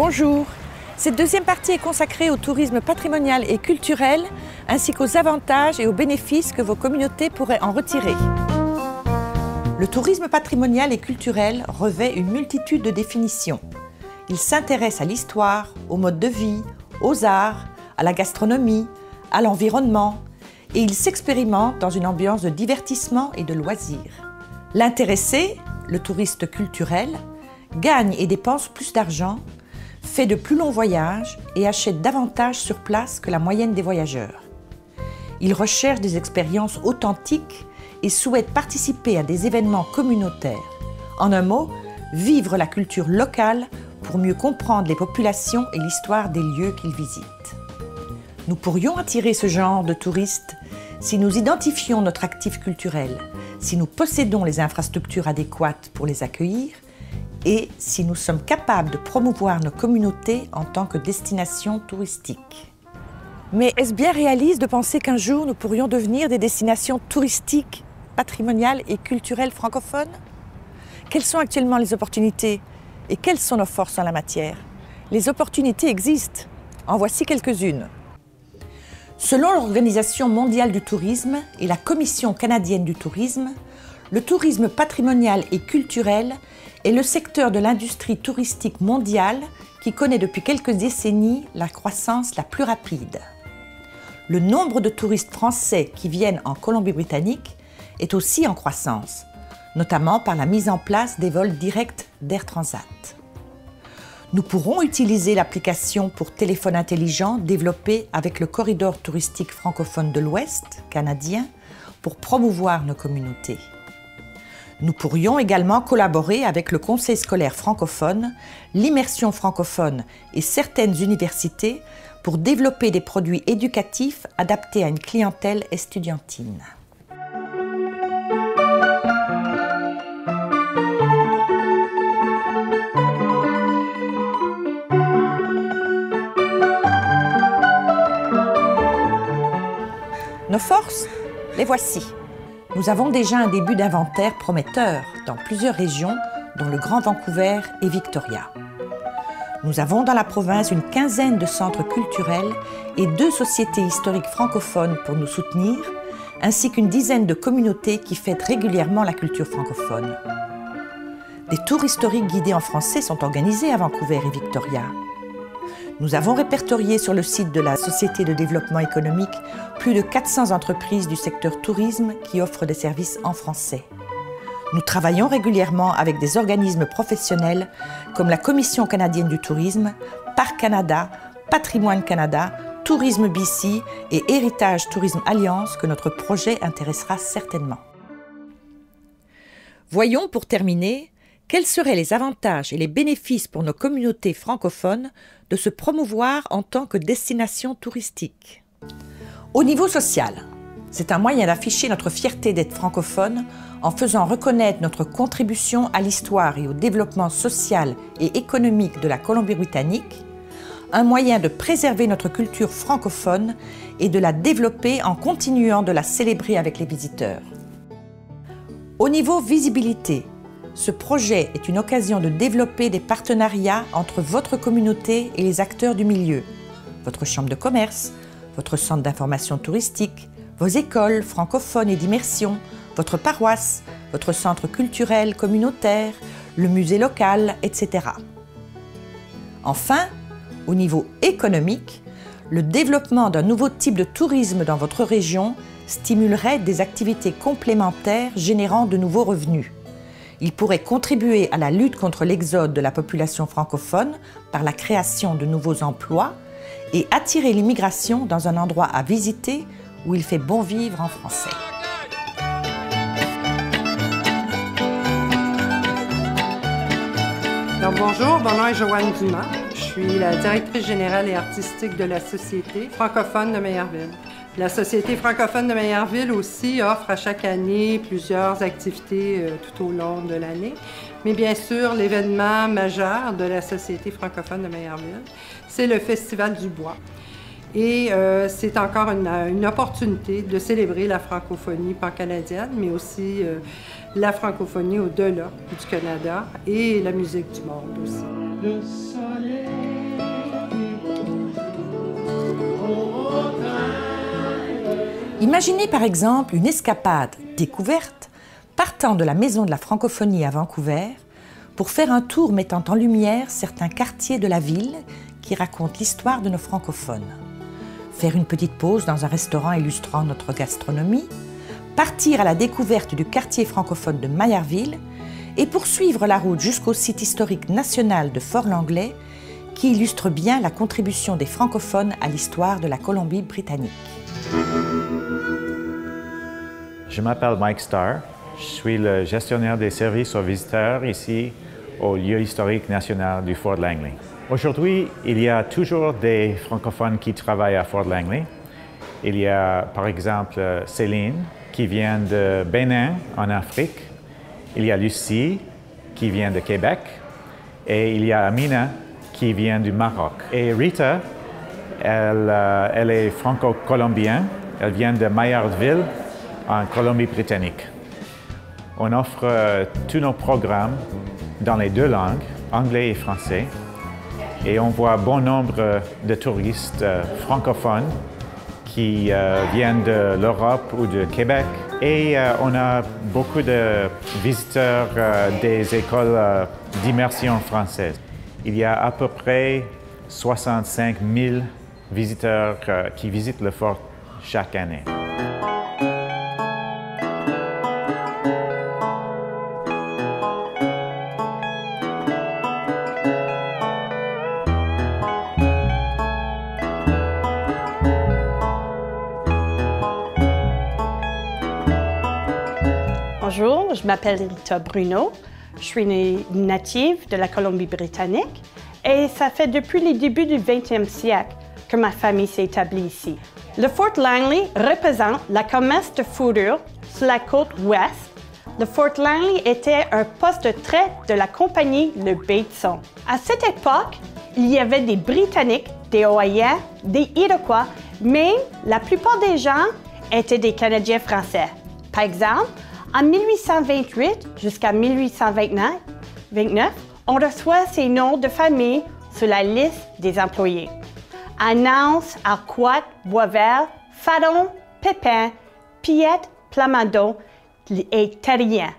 Bonjour. Cette deuxième partie est consacrée au tourisme patrimonial et culturel, ainsi qu'aux avantages et aux bénéfices que vos communautés pourraient en retirer. Le tourisme patrimonial et culturel revêt une multitude de définitions. Il s'intéresse à l'histoire, au mode de vie, aux arts, à la gastronomie, à l'environnement, et il s'expérimente dans une ambiance de divertissement et de loisirs. L'intéressé, le touriste culturel, gagne et dépense plus d'argent, fait de plus longs voyages et achète davantage sur place que la moyenne des voyageurs. Il recherche des expériences authentiques et souhaite participer à des événements communautaires. En un mot, vivre la culture locale pour mieux comprendre les populations et l'histoire des lieux qu'ils visitent. Nous pourrions attirer ce genre de touristes si nous identifions notre actif culturel, si nous possédons les infrastructures adéquates pour les accueillir et si nous sommes capables de promouvoir nos communautés en tant que destination touristique. Mais est-ce bien réaliste de penser qu'un jour nous pourrions devenir des destinations touristiques, patrimoniales et culturelles francophones? Quelles sont actuellement les opportunités et quelles sont nos forces en la matière? Les opportunités existent. En voici quelques-unes. Selon l'Organisation mondiale du tourisme et la Commission canadienne du tourisme, le tourisme patrimonial et culturel est le secteur de l'industrie touristique mondiale qui connaît depuis quelques décennies la croissance la plus rapide. Le nombre de touristes français qui viennent en Colombie-Britannique est aussi en croissance, notamment par la mise en place des vols directs d'Air Transat. Nous pourrons utiliser l'application pour téléphone intelligent développée avec le corridor touristique francophone de l'Ouest canadien pour promouvoir nos communautés. Nous pourrions également collaborer avec le Conseil scolaire francophone, l'immersion francophone et certaines universités pour développer des produits éducatifs adaptés à une clientèle estudiantine. Nos forces, les voici. Nous avons déjà un début d'inventaire prometteur dans plusieurs régions, dont le Grand Vancouver et Victoria. Nous avons dans la province une quinzaine de centres culturels et 2 sociétés historiques francophones pour nous soutenir, ainsi qu'une dizaine de communautés qui fêtent régulièrement la culture francophone. Des tours historiques guidés en français sont organisés à Vancouver et Victoria. Nous avons répertorié sur le site de la Société de développement économique plus de 400 entreprises du secteur tourisme qui offrent des services en français. Nous travaillons régulièrement avec des organismes professionnels comme la Commission canadienne du tourisme, Parcs Canada, Patrimoine Canada, Tourisme BC et Héritage Tourisme Alliance que notre projet intéressera certainement. Voyons pour terminer quels seraient les avantages et les bénéfices pour nos communautés francophones de se promouvoir en tant que destination touristique. Au niveau social, c'est un moyen d'afficher notre fierté d'être francophone en faisant reconnaître notre contribution à l'histoire et au développement social et économique de la Colombie-Britannique, un moyen de préserver notre culture francophone et de la développer en continuant de la célébrer avec les visiteurs. Au niveau visibilité, ce projet est une occasion de développer des partenariats entre votre communauté et les acteurs du milieu, votre chambre de commerce, votre centre d'information touristique, vos écoles francophones et d'immersion, votre paroisse, votre centre culturel communautaire, le musée local, etc. Enfin, au niveau économique, le développement d'un nouveau type de tourisme dans votre région stimulerait des activités complémentaires générant de nouveaux revenus. Il pourrait contribuer à la lutte contre l'exode de la population francophone par la création de nouveaux emplois et attirer l'immigration dans un endroit à visiter où il fait bon vivre en français. Donc, bonjour, mon nom est Joanne Dumas. Je suis la directrice générale et artistique de la Société francophone de Meyerville. La Société francophone de Meyerville aussi offre à chaque année plusieurs activités tout au long de l'année. Mais bien sûr, l'événement majeur de la Société francophone de Meyerville, c'est le Festival du bois. Et c'est encore une opportunité de célébrer la francophonie pan-canadienne, mais aussi la francophonie au-delà du Canada et la musique du monde aussi. Le soleil Imaginez par exemple une escapade découverte partant de la Maison de la Francophonie à Vancouver pour faire un tour mettant en lumière certains quartiers de la ville qui racontent l'histoire de nos francophones. Faire une petite pause dans un restaurant illustrant notre gastronomie, partir à la découverte du quartier francophone de Maillardville et poursuivre la route jusqu'au site historique national de Fort-Langlais qui illustre bien la contribution des francophones à l'histoire de la Colombie-Britannique. Je m'appelle Mike Starr. Je suis le gestionnaire des services aux visiteurs ici au lieu historique national du Fort Langley. Aujourd'hui, il y a toujours des francophones qui travaillent à Fort Langley. Il y a par exemple Céline qui vient de Bénin en Afrique. Il y a Lucie qui vient de Québec. Et il y a Amina qui vient du Maroc. Et Rita, elle est franco-colombienne. Elle vient de Maillardville en Colombie-Britannique. On offre tous nos programmes dans les deux langues, anglais et français. Et on voit bon nombre de touristes francophones qui viennent de l'Europe ou de Québec. Et on a beaucoup de visiteurs des écoles d'immersion française. Il y a à peu près 65 000 visiteurs qui visitent le fort chaque année. Bonjour, je m'appelle Rita Bruno. Je suis native de la Colombie-Britannique et ça fait depuis les débuts du 20e siècle que ma famille s'est établie ici. Le Fort Langley représente la commerce de fourrure sur la côte ouest. Le Fort Langley était un poste de trait de la compagnie Le Bateson. À cette époque, il y avait des Britanniques, des Hawaïens, des Iroquois, mais la plupart des gens étaient des Canadiens français. Par exemple, en 1828 jusqu'à 1829, on reçoit ces noms de famille sur la liste des employés. Announce, Arquat, Boisvert, Fadon, Pépin, Piette, Plamondon et Terrien.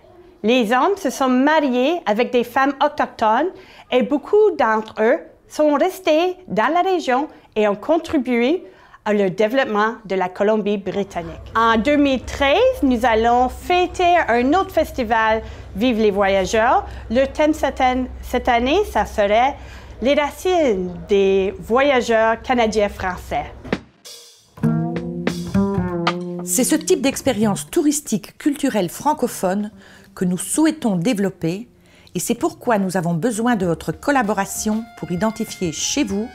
Les hommes se sont mariés avec des femmes autochtones et beaucoup d'entre eux sont restés dans la région et ont contribué le développement de la Colombie-Britannique. En 2013, nous allons fêter un autre festival Vive les voyageurs. Le thème cette année, ça serait les racines des voyageurs canadiens-français. C'est ce type d'expérience touristique culturelle francophone que nous souhaitons développer et c'est pourquoi nous avons besoin de votre collaboration pour identifier chez vous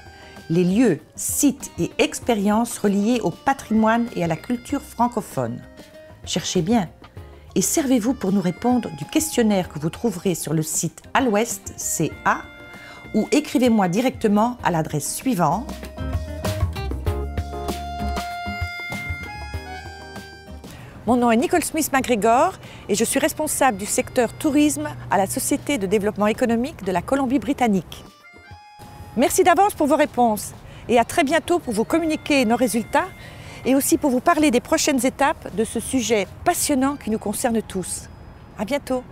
les lieux, sites et expériences reliés au patrimoine et à la culture francophone. Cherchez bien et servez-vous pour nous répondre du questionnaire que vous trouverez sur le site Al-Ouest, CA, ou écrivez-moi directement à l'adresse suivante. Mon nom est Nicole Smith-McGregor et je suis responsable du secteur tourisme à la Société de développement économique de la Colombie-Britannique. Merci d'avance pour vos réponses et à très bientôt pour vous communiquer nos résultats et aussi pour vous parler des prochaines étapes de ce sujet passionnant qui nous concerne tous. À bientôt.